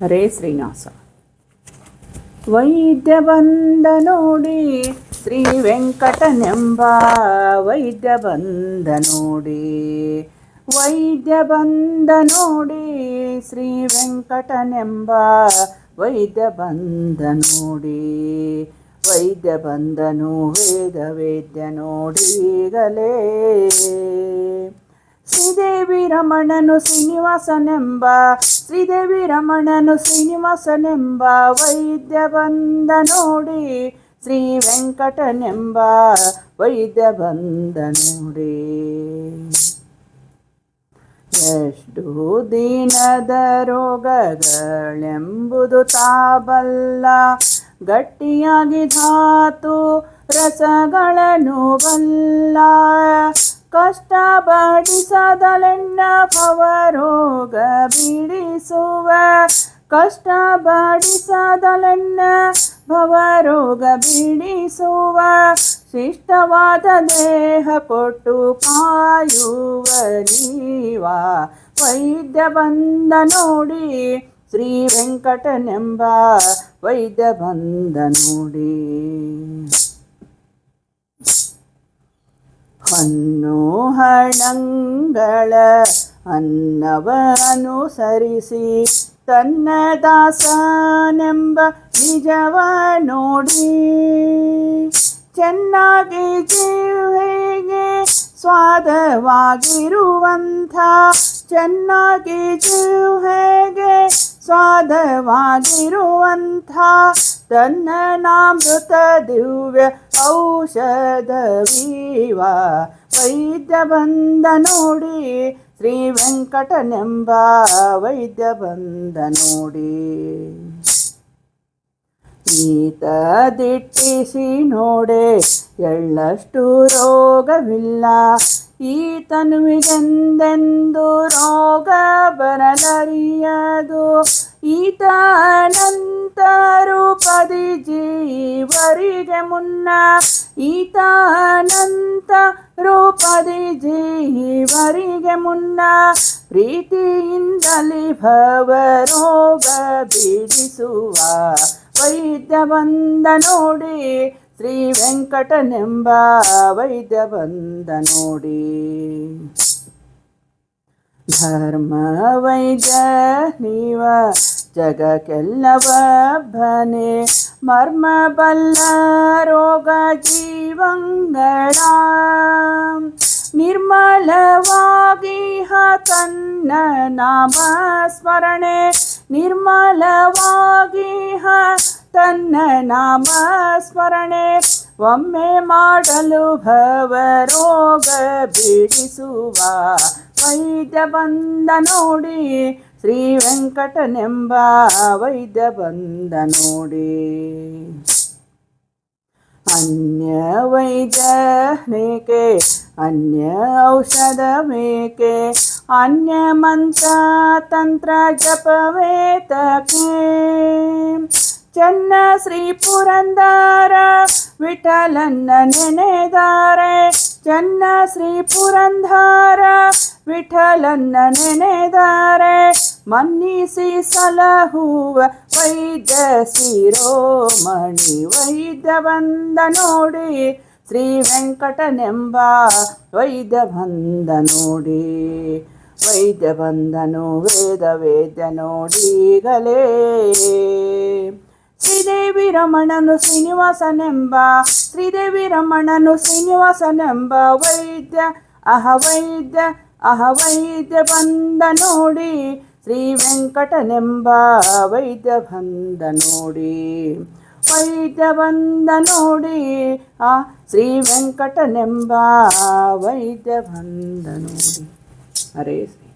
ಹರೇ ಶ್ರೀನಿವಾಸ. ವೈದ್ಯ ಬಂದ ನೋಡಿ ಶ್ರೀ ವೆಂಕಟನೆಂಬ, ವೈದ್ಯ ಬಂದ ನೋಡಿ, ವೈದ್ಯ ಬಂದ ನೋಡಿ ಶ್ರೀ ವೆಂಕಟನೆಂಬ, ವೈದ್ಯ ಬಂದ ನೋಡಿ, ವೈದ್ಯ ಬಂದನು ವೇದ ವೇದ್ಯ ನೋಡೀಗಲೇ. ಶ್ರೀದೇವಿ ರಮಣನು ಶ್ರೀನಿವಾಸನೆಂಬ, ಶ್ರೀದೇವಿ ರಮಣನು ಶ್ರೀನಿವಾಸನೆಂಬ, ವೈದ್ಯ ಬಂದ ನೋಡಿ ಶ್ರೀ ವೆಂಕಟನೆಂಬ, ವೈದ್ಯ ಬಂದ ನೋಡಿ. ಎಷ್ಟು ದಿನದ ರೋಗಗಳೆಂಬುದು ತಾಬಲ್ಲ, ಗಟ್ಟಿಯಾಗಿ ಧಾತು ರಸಗಳನ್ನು ಬಲ್ಲ, ಕಷ್ಟ ಬಡಿಸದಲೆನ್ನ ಭವರೋಗ ಬಿಡಿಸುವ, ಕಷ್ಟ ಬಡಿಸದಲೆನ್ನ ಭವರೋಗ ಬಿಡಿಸುವ, ಶಿಷ್ಟವಾದ ದೇಹ ಕೊಟ್ಟು ಕಾಯುವ ನೀವ, ವೈದ್ಯ ಬಂದ ನೋಡಿ ಶ್ರೀ ವೆಂಕಟನೆಂಬ, ವೈದ್ಯ ಬಂದ ನೋಡಿ. ಹಣ್ಣು ಹಣ್ಣಂಗಳ ಅನ್ನವ ಅನುಸರಿಸಿ ತನ್ನ ದಾಸನೆಂಬ ನಿಜವ ನೋಡಿ, ಚೆನ್ನಾಗಿ ಜಿಹ್ವೆಗೆ ಸ್ವಾದವಾಗಿರುವಂಥ, ಚೆನ್ನಾಗಿ ಜಿಹ್ವೆಗೆ ಸ್ವಾದವಾಗಿರುವಂಥ ತನ್ನ ನಾಮೃತ ದಿವ್ಯ ಔಷಧವೀವ, ವೈದ್ಯ ಬಂದ ನೋಡಿ ಶ್ರೀ ವೆಂಕಟನೆಂಬ, ವೈದ್ಯ ಬಂದ ನೋಡಿ. ಈತ ದಿಟ್ಟಿಸಿ ನೋಡೆ ಎಳ್ಳಷ್ಟು ರೋಗವಿಲ್ಲ, ಈತನುವಿಗೆಂದೆಂದು ರೋಗ ಬರಲರಿಯದು, ಈತ ಅನಂತ ರೂಪದಿ ಜೀವರಿಗೆ ಮುನ್ನ, ಈತ ಅನಂತ ರೂಪದಿ ಜೀವರಿಗೆ ಮುನ್ನ, ಪ್ರೀತಿಯಿಂದಲಿ ಭವರೋಗ ಬಿಡಿಸುವ, ವೈದ್ಯ ಬಂದ ನೋಡಿ ಶ್ರೀ ವೆಂಕಟನೆಂಬ, ವೈದ್ಯ ಬಂದ ನೋಡಿ. ಧರ್ಮ ವೈದ್ಯ ನೀವ ಜಗಕ್ಕೆಲ್ಲವಬ್ಬನೇ, ಮರ್ಮ ಬಲ್ಲ ರೋಗ ಜೀವಂಗಳ, ನಿರ್ಮಲವಾಗಿ ತನ್ನ ನಾಮ ಸ್ಮರಣೆ, ನಿರ್ಮಲವಾಗಿ ತನ್ನ ನಾಮ ಸ್ಮರಣೆ, ಒಮ್ಮೆ ಮಾಡಲು ಭವರೋಗ ಬಿಡಿಸುವ, ವೈದ್ಯ ಬಂದ ನೋಡಿ ಶ್ರೀ ವೆಂಕಟನೆಂಬ, ವೈದ್ಯ ಬಂದ ನೋಡಿ. ಅನ್ಯ ವೈದ್ಯ ಮೇಕೆ ಅನ್ಯ ಔಷಧ ಮೇಕೆ, ಅನ್ಯ ಮಂತ್ರ ತಂತ್ರ ಜಪವೇತಕ್ಕೆ, ಚೆನ್ನ ಶ್ರೀ ಪುರಂದರ ವಿಠಲನ್ನ ನೆನೆದಾರೆ, ಚೆನ್ನ ಶ್ರೀ ಪುರಂದರ ವಿಠಲನ್ನ ನೆನೆದಾರೆ, ಮನ್ನಿಸಿ ಸಲಹುವ ವೈದ್ಯ ಶಿರೋಮಣಿ, ವೈದ್ಯ ಬಂದ ನೋಡಿ ಶ್ರೀ ವೆಂಕಟನೆಂಬ, ವೈದ್ಯ ಬಂದ ನೋಡಿ, ವೈದ್ಯ ಬಂದನು ವೇದ ವೇದ್ಯ ನೋಡೀಗಲೇ. ಶ್ರೀದೇವಿ ರಮಣನು ಶ್ರೀನಿವಾಸನೆಂಬ, ಶ್ರೀದೇವಿ ರಮಣನು ಶ್ರೀನಿವಾಸನೆಂಬ, ವೈದ್ಯ ಅಹವೈದ್ಯ ಅಹವೈದ್ಯ ಬಂದ ನೋಡಿ ಶ್ರೀ ವೆಂಕಟನೆಂಬ, ವೈದ್ಯ ಬಂದ ನೋಡಿ, ವೈದ್ಯ ಬಂದ ನೋಡಿ ಆ ಶ್ರೀ ವೆಂಕಟನೆಂಬ, ವೈದ್ಯ ಬಂದ ನೋಡಿ. ಹರೇ ಶ್ರೀ